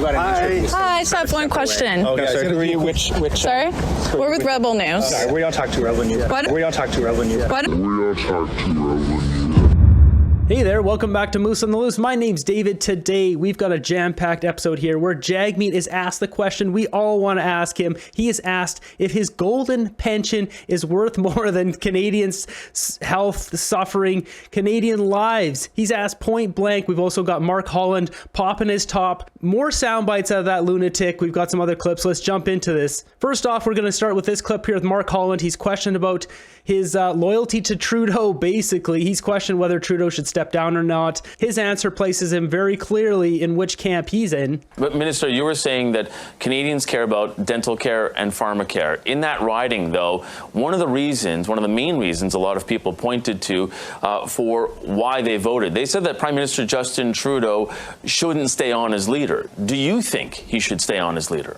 Hi, I just have one question. Okay, sorry, which Sorry? We're with Rebel News. Sorry, we don't talk to Rebel News. What? We don't talk to Rebel News. What? Hey there, welcome back to Moose on the Loose. My name's David. Today, we've got a jam-packed episode here where Jagmeet is asked the question we all want to ask him. He is asked if his golden pension is worth more than Canadians' health, suffering, Canadian lives. He's asked point blank. We've also got Mark Holland popping his top. More sound bites out of that lunatic. We've got some other clips. Let's jump into this. First off, we're going to start with this clip here with Mark Holland. He's questioned about his loyalty to Trudeau, basically. He's questioned whether Trudeau should step down or not. His answer places him very clearly in which camp he's in. But Minister, you were saying that Canadians care about dental care and pharmacare. In that riding, though, one of the main reasons a lot of people pointed to for why they voted, they said that Prime Minister Justin Trudeau shouldn't stay on as leader. Do you think he should stay on as leader?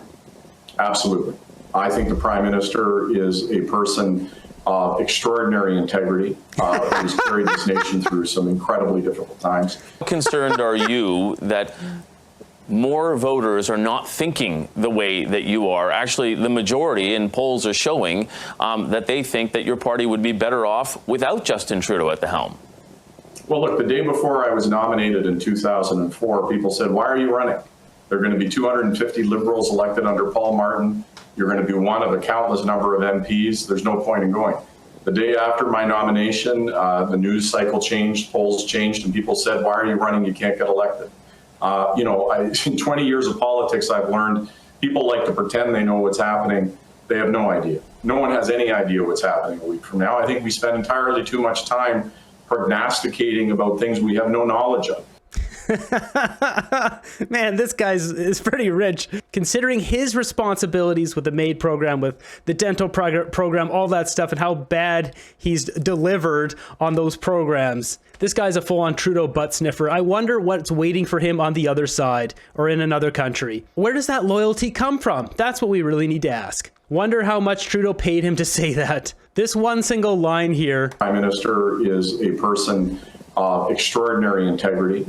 Absolutely. I think the Prime Minister is a person of extraordinary integrity, who's carried this nation through some incredibly difficult times. How concerned are you that more voters are not thinking the way that you are? Actually, the majority in polls are showing that they think that your party would be better off without Justin Trudeau at the helm. Well, look, the day before I was nominated in 2004, people said, why are you running? There are going to be 250 Liberals elected under Paul Martin. You're going to be one of a countless number of MPs. There's no point in going. The day after my nomination, the news cycle changed, polls changed, and people said, why are you running? You can't get elected. In 20 years of politics, I've learned people like to pretend they know what's happening. They have no idea. No one has any idea what's happening a week from now. I think we spend entirely too much time prognosticating about things we have no knowledge of. Man, this guy is pretty rich. Considering his responsibilities with the MAID program, with the dental program, all that stuff, and how bad he's delivered on those programs. This guy's a full-on Trudeau butt sniffer. I wonder what's waiting for him on the other side or in another country. Where does that loyalty come from? That's what we really need to ask. Wonder how much Trudeau paid him to say that. This one single line here. Prime Minister is a person of extraordinary integrity,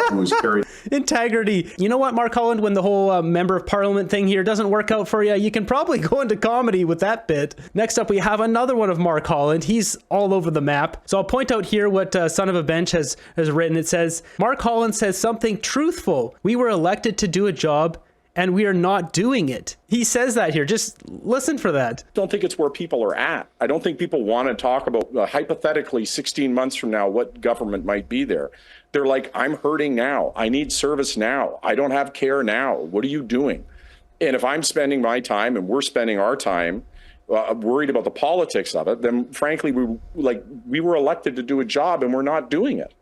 who is carried. Integrity. You know what, Mark Holland, when the whole member of parliament thing here doesn't work out for you, you can probably go into comedy with that bit. Next up, we have another one of Mark Holland. He's all over the map. So I'll point out here what Son of a Bench has written. It says, Mark Holland says something truthful. We were elected to do a job, and we are not doing it. He says that here. Just listen for that. I don't think it's where people are at. I don't think people want to talk about, hypothetically, 16 months from now, what government might be there. They're like, I'm hurting now. I need service now. I don't have care now. What are you doing? And if I'm spending my time and we're spending our time worried about the politics of it, then frankly, we were elected to do a job and we're not doing it.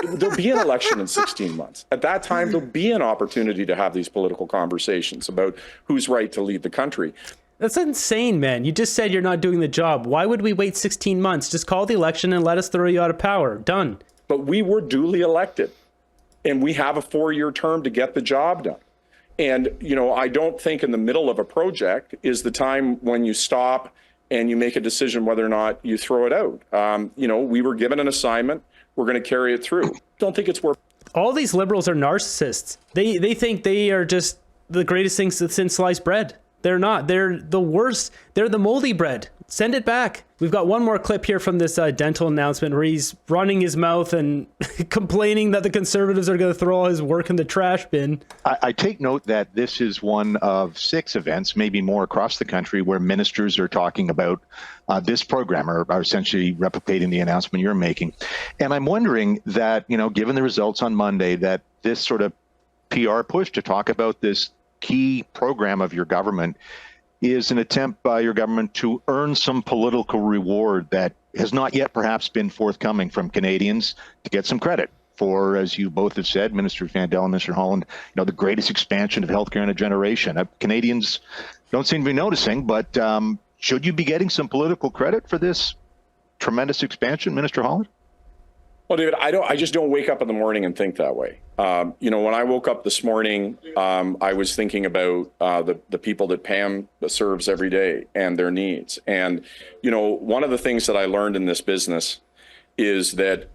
There'll be an election in 16 months. At that time, there'll be an opportunity to have these political conversations about who's right to lead the country. That's insane, man. You just said you're not doing the job. Why would we wait 16 months? Just call the election and let us throw you out of power. Done. But we were duly elected, and we have a 4-year term to get the job done. And, I don't think in the middle of a project is the time when you stop and you make a decision whether or not you throw it out. We were given an assignment. We're going to carry it through. Don't think it's worth. All these liberals are narcissists. They think they are just the greatest things since sliced bread. They're not. They're the worst. They're the moldy bread. Send it back. We've got one more clip here from this dental announcement where he's running his mouth and complaining that the Conservatives are going to throw all his work in the trash bin. I take note that this is one of 6 events, maybe more across the country, where ministers are talking about this program or are essentially replicating the announcement you're making. And I'm wondering that, given the results on Monday, that this sort of PR push to talk about this key program of your government is an attempt by your government to earn some political reward that has not yet perhaps been forthcoming from Canadians to get some credit for, as you both have said, Minister Vandell and Mr. Holland, the greatest expansion of healthcare in a generation. Canadians don't seem to be noticing, but should you be getting some political credit for this tremendous expansion, Minister Holland? Well, David, I just don't wake up in the morning and think that way. When I woke up this morning, I was thinking about the people that Pam serves every day and their needs. And, one of the things that I learned in this business is that,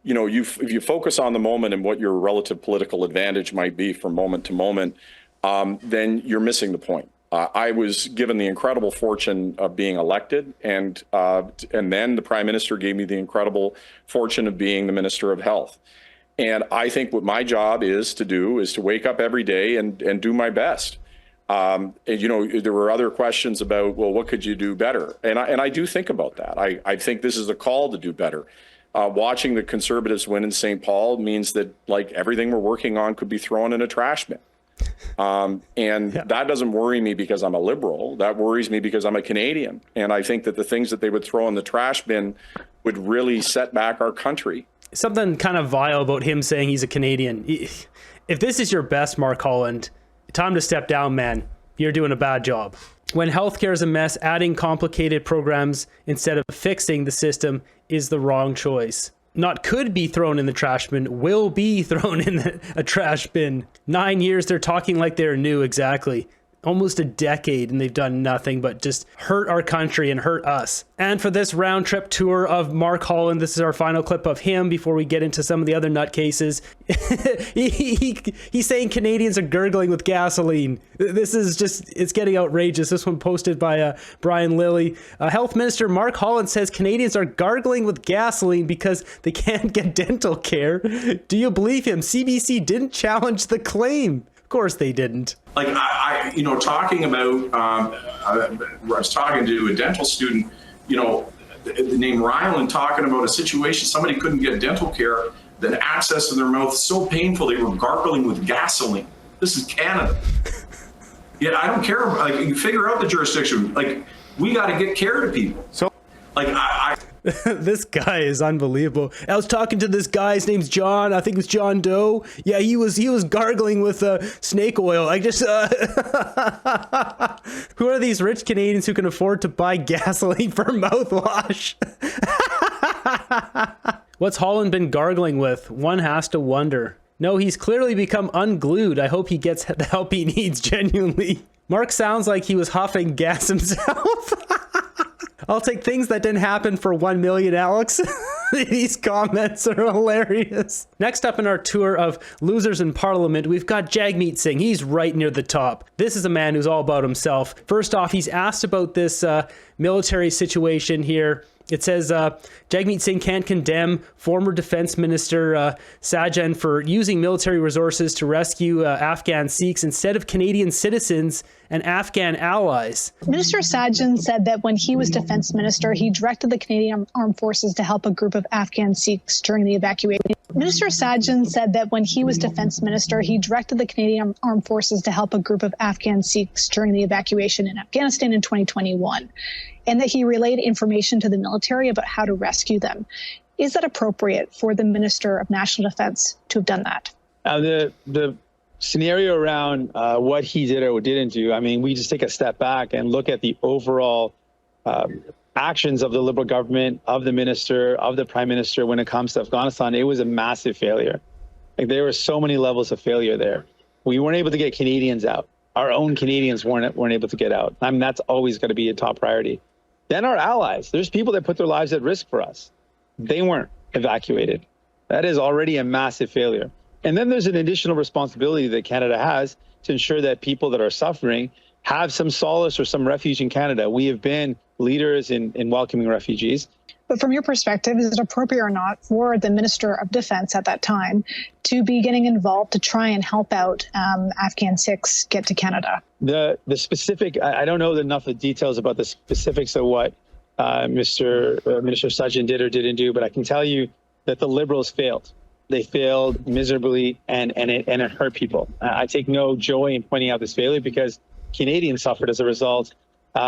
you know, if you focus on the moment and what your relative political advantage might be from moment to moment, then you're missing the point. I was given the incredible fortune of being elected, and then the Prime Minister gave me the incredible fortune of being the Minister of Health. And I think what my job is to wake up every day and do my best. And, you know, there were other questions about, well, what could you do better? And I do think about that. I think this is a call to do better. Watching the Conservatives win in St. Paul means that, like, everything we're working on could be thrown in a trash bin. That doesn't worry me because I'm a Liberal. That worries me because I'm a Canadian. And I think that the things that they would throw in the trash bin would really set back our country. Something kind of vile about him saying he's a Canadian. If this is your best, Mark Holland, time to step down, man. You're doing a bad job. When healthcare is a mess, adding complicated programs instead of fixing the system is the wrong choice. Not could be thrown in the trash bin, will be thrown in a trash bin. 9 years, they're talking like they're new, exactly. Almost a decade, and they've done nothing but just hurt our country and hurt us. And for this round trip tour of Mark Holland, this is our final clip of him before we get into some of the other nutcases. He's saying Canadians are gurgling with gasoline. This is just, it's getting outrageous. This one posted by Brian Lilly. Health Minister Mark Holland says Canadians are gargling with gasoline because they can't get dental care. Do you believe him? CBC didn't challenge the claim. Of course they didn't. Like, you know, talking about, I was talking to a dental student, you know, named Ryland, talking about a situation, somebody couldn't get dental care, that access to their mouth so painful they were gargling with gasoline. This is Canada. Yet I don't care, like, you figure out the jurisdiction, like, we got to get care to people. So, like, This guy is unbelievable. I was talking to this guy, his name's John, I think it was John Doe. Yeah, he was gargling with snake oil. I just who are these rich Canadians who can afford to buy gasoline for mouthwash? What's Holland been gargling with? One has to wonder. No, he's clearly become unglued. I hope he gets the help he needs, genuinely. Mark sounds like he was huffing gas himself. I'll take things that didn't happen for 1 million, Alex. These comments are hilarious. Next up in our tour of losers in Parliament, we've got Jagmeet Singh. He's right near the top. This is a man who's all about himself. First off, he's asked about this military situation here. It says Jagmeet Singh can't condemn former Defense Minister Sajjan for using military resources to rescue Afghan Sikhs instead of Canadian citizens and Afghan allies. Minister Sajjan said that when he was Defense Minister, he directed the Canadian Armed Forces to help a group of Afghan Sikhs during the evacuation. Minister Sajjan said that when he was Defense Minister, he directed the Canadian Armed Forces to help a group of Afghan Sikhs during the evacuation in Afghanistan in 2021. And that he relayed information to the military about how to rescue them. Is that appropriate for the Minister of National Defense to have done that? The scenario around what he did or didn't do, I mean, we just take a step back and look at the overall actions of the Liberal government, of the minister, of the Prime Minister when it comes to Afghanistan. It was a massive failure. Like, there were so many levels of failure there. We weren't able to get Canadians out. Our own Canadians weren't able to get out. I mean, that's always going to be a top priority. Then our allies, there's people that put their lives at risk for us. They weren't evacuated. That is already a massive failure. And then there's an additional responsibility that Canada has to ensure that people that are suffering have some solace or some refuge in Canada. We have been leaders in welcoming refugees. But from your perspective, is it appropriate or not for the Minister of Defense at that time to be getting involved to try and help out Afghan Sikhs get to Canada? The specific, I don't know enough of details about the specifics of what Minister Sajjan did or didn't do, but I can tell you that the Liberals failed. They failed miserably, and it hurt people. I take no joy in pointing out this failure because Canadians suffered as a result.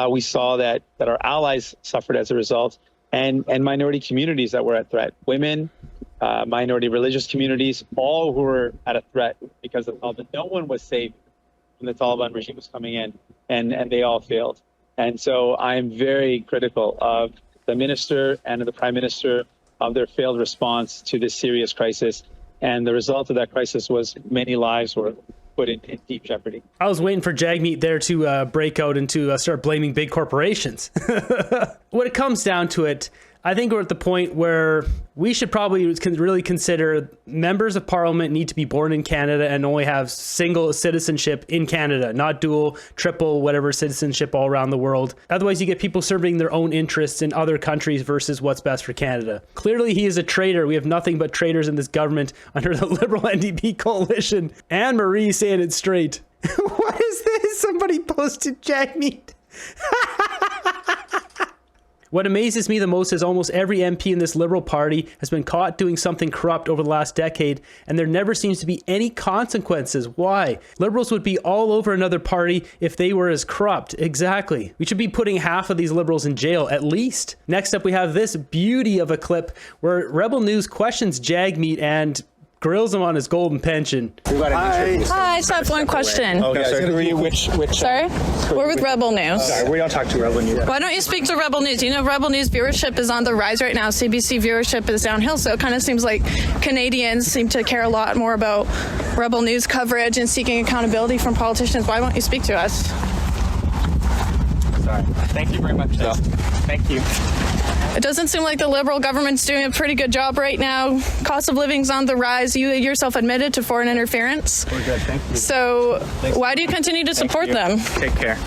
We saw that our allies suffered as a result. And minority communities that were at threat, women, minority religious communities, all who were at a threat because of the Taliban. No one was safe when the Taliban regime was coming in, and they all failed. And so I'm very critical of the minister and of the Prime Minister of their failed response to this serious crisis. And the result of that crisis was many lives were put in deep jeopardy. I was waiting for Jagmeet there to break out and to start blaming big corporations. When it comes down to it, I think we're at the point where we should probably really consider members of parliament need to be born in Canada and only have single citizenship in Canada, not dual, triple, whatever citizenship all around the world. Otherwise, you get people serving their own interests in other countries versus what's best for Canada. Clearly, he is a traitor. We have nothing but traitors in this government under the Liberal NDP coalition. Anne Marie saying it straight. What is this? Somebody posted Jagmeet. What amazes me the most is almost every MP in this Liberal Party has been caught doing something corrupt over the last decade, and there never seems to be any consequences. Why? Liberals would be all over another party if they were as corrupt. Exactly. We should be putting half of these Liberals in jail, at least. Next up, we have this beauty of a clip where Rebel News questions Jagmeet and grills him on his golden pension. Hi, I just have one question. Okay, so who are you? Which? Sorry? We're with Rebel News. Sorry, we don't talk to Rebel News. Why don't you speak to Rebel News? You know, Rebel News viewership is on the rise right now. CBC viewership is downhill, so it kind of seems like Canadians seem to care a lot more about Rebel News coverage and seeking accountability from politicians. Why won't you speak to us? Sorry. Thank you very much, though. Thank you. It doesn't seem like the Liberal government's doing a pretty good job right now. Cost of living's on the rise. You yourself admitted to foreign interference. We're good, thank you. So why do you continue to support them? Take care.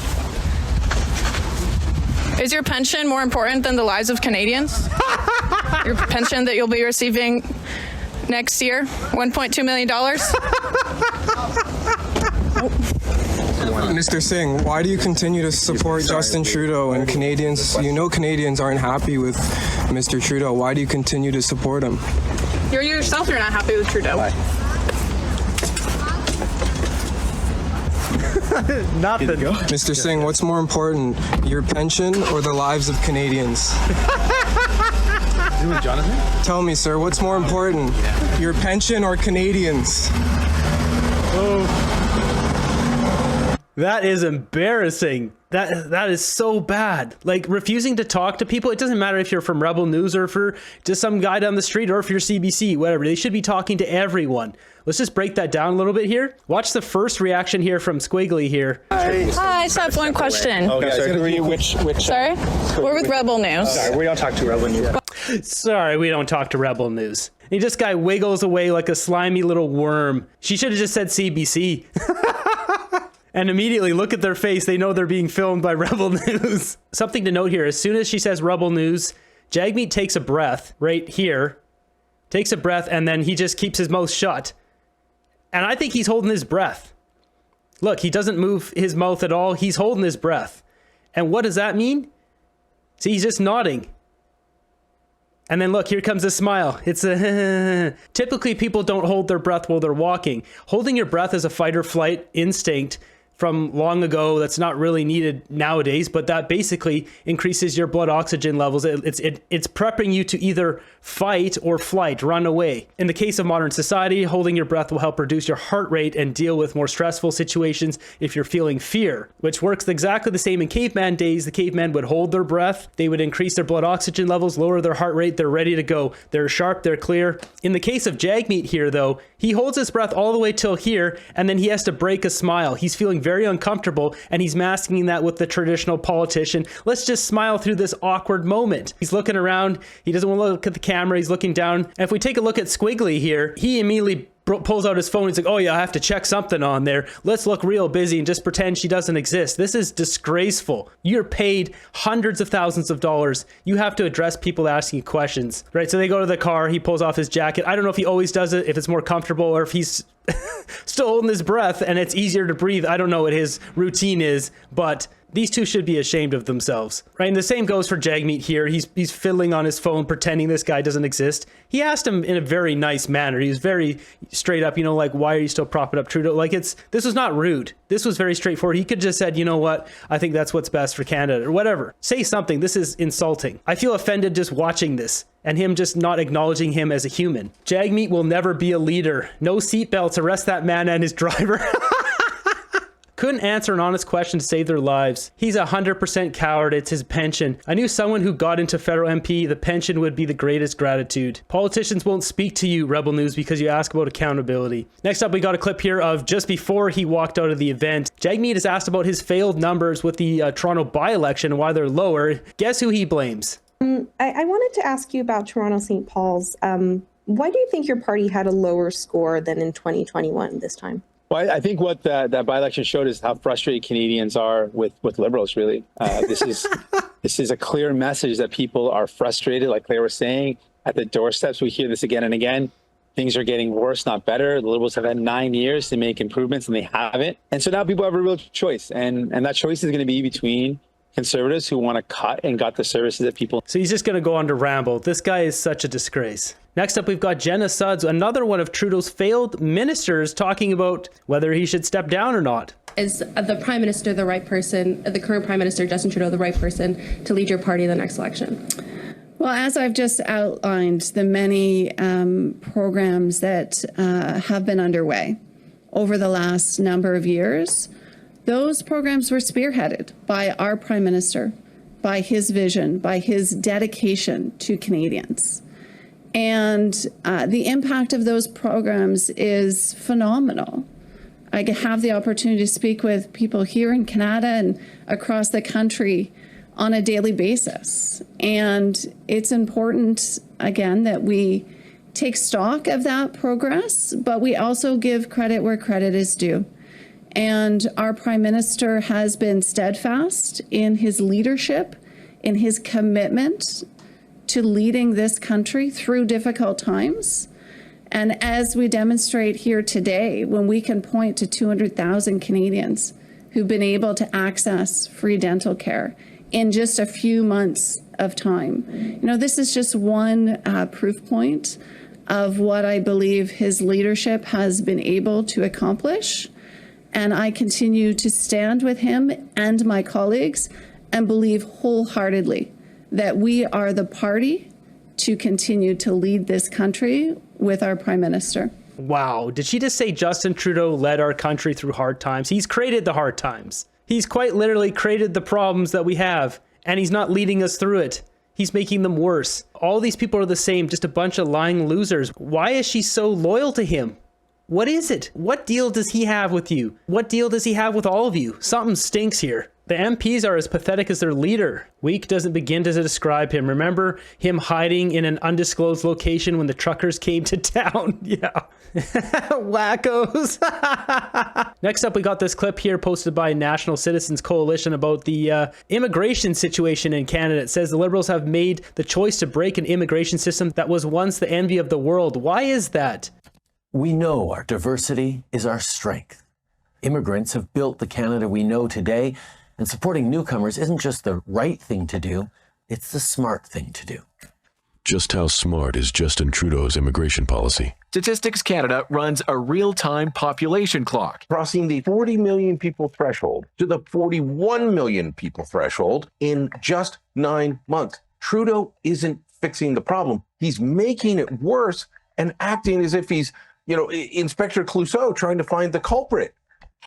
Is your pension more important than the lives of Canadians? Your pension that you'll be receiving next year, $1.2 million? Mr. Singh, why do you continue to support Justin Trudeau and Canadians? You know Canadians aren't happy with Mr. Trudeau. Why do you continue to support him? You yourself are not happy with Trudeau. Nothing. Mr. Singh, what's more important, your pension or the lives of Canadians? Jonathan? Tell me, sir, what's more important, your pension or Canadians? That is embarrassing. That is so bad. Like, refusing to talk to people. It doesn't matter if you're from Rebel News or for just some guy down the street or if you're CBC, whatever. They should be talking to everyone. Let's just break that down a little bit here. Watch the first reaction here from Squiggly here. Hi, I just have one question. Okay, so who are you? Which? Sorry? We're with Rebel News. Sorry, we don't talk to Rebel News. Sorry, we don't talk to Rebel News. And this guy wiggles away like a slimy little worm. She should have just said CBC. And immediately look at their face. They know they're being filmed by Rebel News. Something to note here. As soon as she says Rebel News, Jagmeet takes a breath right here. Takes a breath and then he just keeps his mouth shut. And I think he's holding his breath. Look, he doesn't move his mouth at all. He's holding his breath. And what does that mean? See, he's just nodding. And then look, here comes a smile. It's a typically people don't hold their breath while they're walking. Holding your breath is a fight or flight instinct from long ago that's not really needed nowadays, but that basically increases your blood oxygen levels. It's prepping you to either fight or flight, run away. In the case of modern society, holding your breath will help reduce your heart rate and deal with more stressful situations if you're feeling fear, which works exactly the same in caveman days. The cavemen would hold their breath, they would increase their blood oxygen levels, lower their heart rate, they're ready to go. They're sharp, they're clear. In the case of Jagmeet here though, he holds his breath all the way till here, and then he has to break a smile. He's feeling very uncomfortable, and he's masking that with the traditional politician. Let's just smile through this awkward moment. He's looking around. He doesn't want to look at the camera. He's looking down. And if we take a look at Squiggly here, he immediately pulls out his phone. He's like, oh yeah, I have to check something on there. Let's look real busy and just pretend she doesn't exist. This is disgraceful. You're paid hundreds of thousands of dollars. You have to address people asking you questions, right? So they go to the car. He pulls off his jacket. I don't know if he always does it, if it's more comfortable or if he's still holding his breath and it's easier to breathe. I don't know what his routine is, but these two should be ashamed of themselves, right? And the same goes for Jagmeet here. He's fiddling on his phone, pretending this guy doesn't exist. He asked him in a very nice manner. He was very straight up, you know, like, why are you still propping up Trudeau? Like, this was not rude. This was very straightforward. He could just said, you know what? I think that's what's best for Canada or whatever. Say something. This is insulting. I feel offended just watching this and him just not acknowledging him as a human. Jagmeet will never be a leader. No seatbelts. Arrest that man and his driver. Couldn't answer an honest question to save their lives. He's 100% coward. It's his pension. I knew someone who got into federal MP. The pension would be the greatest gratitude. Politicians won't speak to you, Rebel News, because you ask about accountability. Next up, we got a clip here of just before he walked out of the event. Jagmeet is asked about his failed numbers with the Toronto by-election and why they're lower. Guess who he blames? I wanted to ask you about Toronto St. Paul's. Why do you think your party had a lower score than in 2021 this time? Well, I think what that by-election showed is how frustrated Canadians are with Liberals, really. This is a clear message that people are frustrated, like Claire was saying, at the doorsteps. We hear this again and again. Things are getting worse, not better. The Liberals have had 9 years to make improvements, and they haven't. And so now people have a real choice, and that choice is going to be between Conservatives who want to cut and gut the services that people. So he's just going to go on to ramble. This guy is such a disgrace. Next up, we've got Jenna Sudds, another one of Trudeau's failed ministers, talking about whether he should step down or not. Is the Prime Minister the right person, the current Prime Minister, Justin Trudeau, the right person to lead your party in the next election? Well, as I've just outlined, the many programs that have been underway over the last number of years, those programs were spearheaded by our Prime Minister, by his vision, by his dedication to Canadians. And the impact of those programs is phenomenal. I have the opportunity to speak with people here in Canada and across the country on a daily basis. And it's important, again, that we take stock of that progress, but we also give credit where credit is due. And our Prime Minister has been steadfast in his leadership, in his commitment to leading this country through difficult times. And as we demonstrate here today, when we can point to 200,000 Canadians who've been able to access free dental care in just a few months of time, you know, this is just one proof point of what I believe his leadership has been able to accomplish. And I continue to stand with him and my colleagues and believe wholeheartedly that we are the party to continue to lead this country with our Prime Minister. Wow. Did she just say Justin Trudeau led our country through hard times? He's created the hard times. He's quite literally created the problems that we have, and he's not leading us through it. He's making them worse. All these people are the same, just a bunch of lying losers. Why is she so loyal to him? What is it? What deal does he have with you? What deal does he have with all of you? Something stinks here. The MPs are as pathetic as their leader. Weak doesn't begin to describe him. Remember him hiding in an undisclosed location when the truckers came to town? Yeah. Wackos. Next up, we got this clip here posted by National Citizens Coalition about the immigration situation in Canada. It says the Liberals have made the choice to break an immigration system that was once the envy of the world. Why is that? We know our diversity is our strength. Immigrants have built the Canada we know today, and supporting newcomers isn't just the right thing to do, it's the smart thing to do. Just how smart is Justin Trudeau's immigration policy? Statistics Canada runs a real-time population clock, crossing the 40 million people threshold to the 41 million people threshold in just 9 months. Trudeau isn't fixing the problem. He's making it worse and acting as if he's, Inspector Clouseau trying to find the culprit.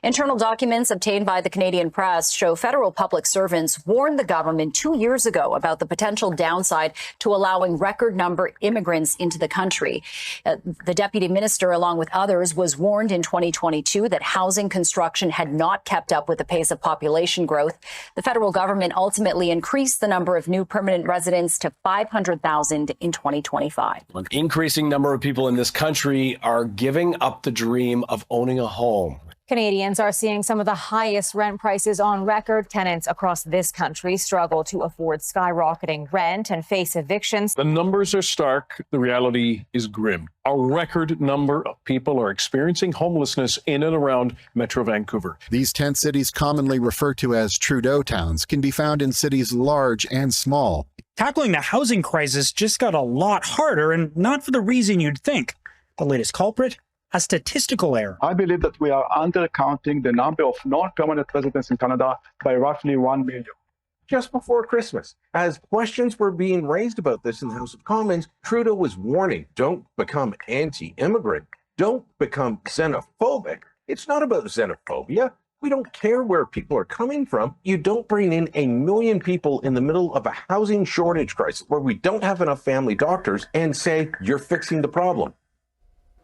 Internal documents obtained by the Canadian press show federal public servants warned the government 2 years ago about the potential downside to allowing record number immigrants into the country. The deputy minister, along with others, was warned in 2022 that housing construction had not kept up with the pace of population growth. The federal government ultimately increased the number of new permanent residents to 500,000 in 2025. An increasing number of people in this country are giving up the dream of owning a home. Canadians are seeing some of the highest rent prices on record. Tenants across this country struggle to afford skyrocketing rent and face evictions. The numbers are stark. The reality is grim. A record number of people are experiencing homelessness in and around Metro Vancouver. These tent cities, commonly referred to as Trudeau towns, can be found in cities large and small. Tackling the housing crisis just got a lot harder, and not for the reason you'd think. The latest culprit? A statistical error. I believe that we are undercounting the number of non-permanent residents in Canada by roughly 1 million. Just before Christmas, as questions were being raised about this in the House of Commons, Trudeau was warning, don't become anti-immigrant, don't become xenophobic. It's not about xenophobia. We don't care where people are coming from. You don't bring in 1 million people in the middle of a housing shortage crisis where we don't have enough family doctors and say you're fixing the problem.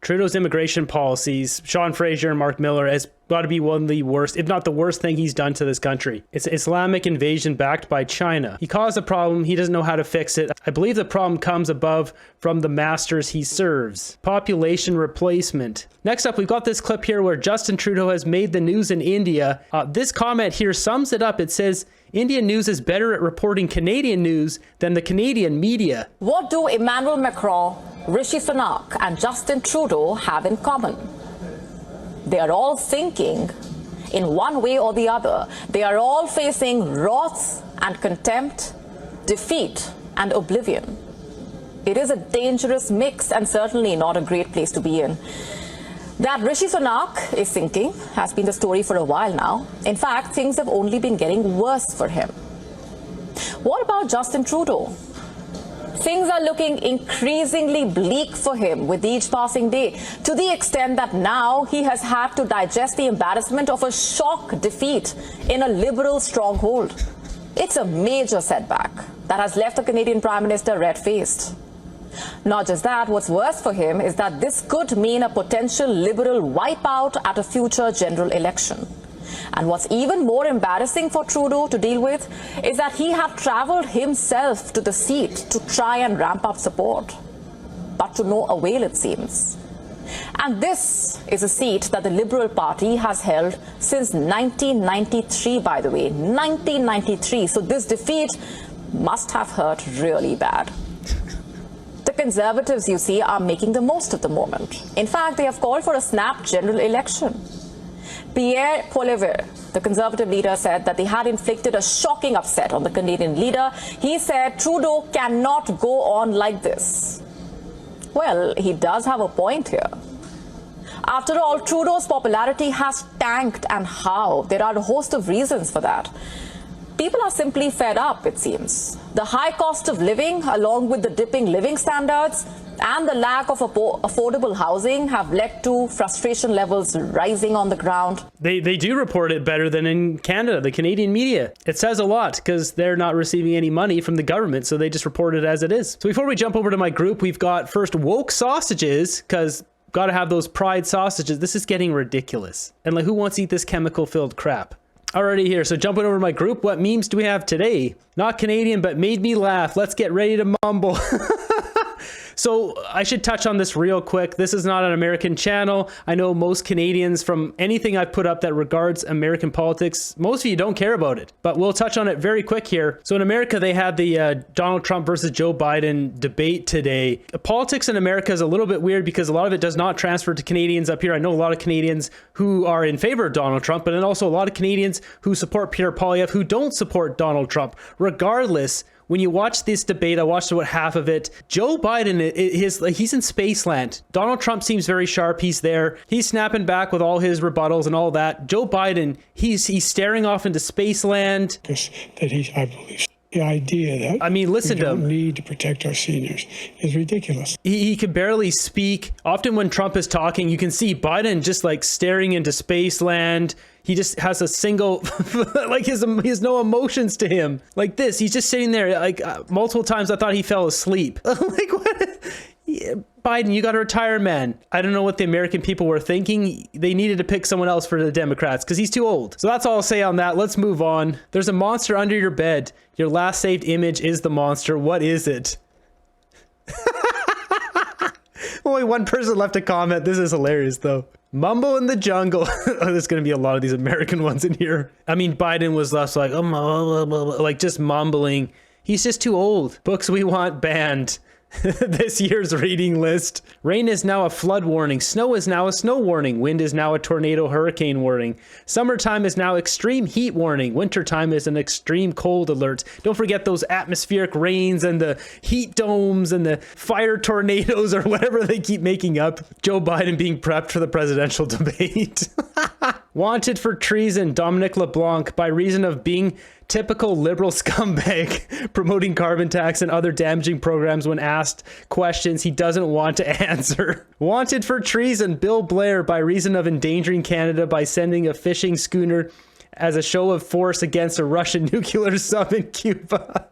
Trudeau's immigration policies, Sean Fraser and Mark Miller, has got to be one of the worst, if not the worst thing he's done to this country. It's an Islamic invasion backed by China. He caused a problem. He doesn't know how to fix it. I believe the problem comes above from the masters he serves. Population replacement. Next up, we've got this clip here where Justin Trudeau has made the news in India. This comment here sums it up. It says, Indian news is better at reporting Canadian news than the Canadian media. What do Emmanuel Macron, Rishi Sunak and Justin Trudeau have in common? They are all thinking in one way or the other. They are all facing wrath and contempt, defeat and oblivion. It is a dangerous mix and certainly not a great place to be in. That Rishi Sunak is sinking has been the story for a while now. In fact, things have only been getting worse for him. What about Justin Trudeau? Things are looking increasingly bleak for him with each passing day, to the extent that now he has had to digest the embarrassment of a shock defeat in a Liberal stronghold. It's a major setback that has left the Canadian Prime Minister red-faced. Not just that, what's worse for him is that this could mean a potential Liberal wipeout at a future general election. And what's even more embarrassing for Trudeau to deal with is that he had travelled himself to the seat to try and ramp up support. But to no avail, it seems. And this is a seat that the Liberal Party has held since 1993, by the way, 1993. So this defeat must have hurt really bad. The Conservatives, you see, are making the most of the moment. In fact, they have called for a snap general election. Pierre Poilievre, the Conservative leader, said that they had inflicted a shocking upset on the Canadian leader. He said Trudeau cannot go on like this. Well, he does have a point here. After all, Trudeau's popularity has tanked, and how? There are a host of reasons for that. People are simply fed up, it seems. The high cost of living, along with the dipping living standards and the lack of affordable housing, have led to frustration levels rising on the ground. They do report it better than in Canada, the Canadian media. It says a lot because they're not receiving any money from the government, so they just report it as it is. So before we jump over to my group, we've got first woke sausages, because got to have those pride sausages. This is getting ridiculous. And like, who wants to eat this chemical-filled crap? Already here, so jumping over to my group, what memes do we have today? Not Canadian, but made me laugh. Let's get ready to mumble. So I should touch on this real quick. This is not an American channel. I know most Canadians, from anything I've put up that regards American politics, most of you don't care about it, but we'll touch on it very quick here. So in America, they had the Donald Trump versus Joe Biden debate today. Politics in America is a little bit weird because a lot of it does not transfer to Canadians up here. I know a lot of Canadians who are in favor of Donald Trump, but then also a lot of Canadians who support Pierre Poilievre who don't support Donald Trump. Regardless, when you watch this debate, I watched about half of it. Joe Biden, he's in Spaceland. Donald Trump seems very sharp. He's there. He's snapping back with all his rebuttals and all that. Joe Biden, he's staring off into Spaceland. I believe the idea that listen we to him. Don't need to protect our seniors is ridiculous. He can barely speak. Often when Trump is talking, you can see Biden just like staring into Spaceland. He just has a single, like he has no emotions to him. Like this, he's just sitting there. Like multiple times I thought he fell asleep. Like what? Yeah, Biden, you got to retire, man. I don't know what the American people were thinking. They needed to pick someone else for the Democrats because he's too old. So that's all I'll say on that. Let's move on. There's a monster under your bed. Your last saved image is the monster. What is it? Only one person left a comment. This is hilarious, though. Mumble in the jungle. There's going to be a lot of these American ones in here. I mean, Biden was left like, like just mumbling. He's just too old. Books we want banned. This year's reading list. Rain is now a flood warning. Snow is now a snow warning. Wind is now a tornado hurricane warning. Summertime is now extreme heat warning. Wintertime is an extreme cold alert. Don't forget those atmospheric rains and the heat domes and the fire tornadoes or whatever they keep making up. Joe Biden being prepped for the presidential debate. Wanted for treason, Dominic LeBlanc, by reason of being typical liberal scumbag, promoting carbon tax and other damaging programs when asked questions he doesn't want to answer. Wanted for treason, Bill Blair, by reason of endangering Canada by sending a fishing schooner as a show of force against a Russian nuclear sub in Cuba.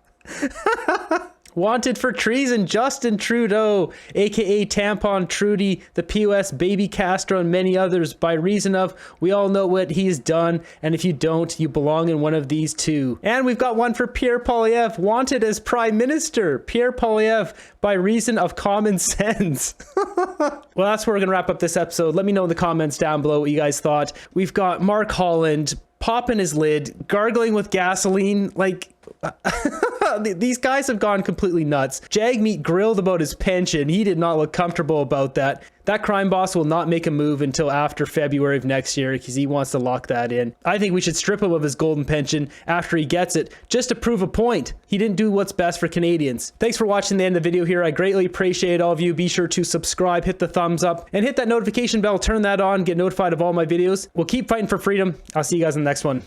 Wanted for treason, Justin Trudeau, aka Tampon Trudy, the POS Baby Castro, and many others by reason of, we all know what he's done, and if you don't, you belong in one of these two. And we've got one for Pierre Poilievre, wanted as Prime Minister, Pierre Poilievre, by reason of common sense. Well, that's where we're gonna wrap up this episode. Let me know in the comments down below what you guys thought. We've got Mark Holland popping his lid, gargling with gasoline, like... These guys have gone completely nuts. Jagmeet grilled about his pension. He did not look comfortable about that. That crime boss will not make a move until after February of next year because he wants to lock that in. I think we should strip him of his golden pension after he gets it, just to prove a point. He didn't do what's best for Canadians. Thanks for watching the end of the video here. I greatly appreciate all of you. Be sure to subscribe, hit the thumbs up, and hit that notification bell. Turn that on, get notified of all my videos. We'll keep fighting for freedom. I'll see you guys in the next one.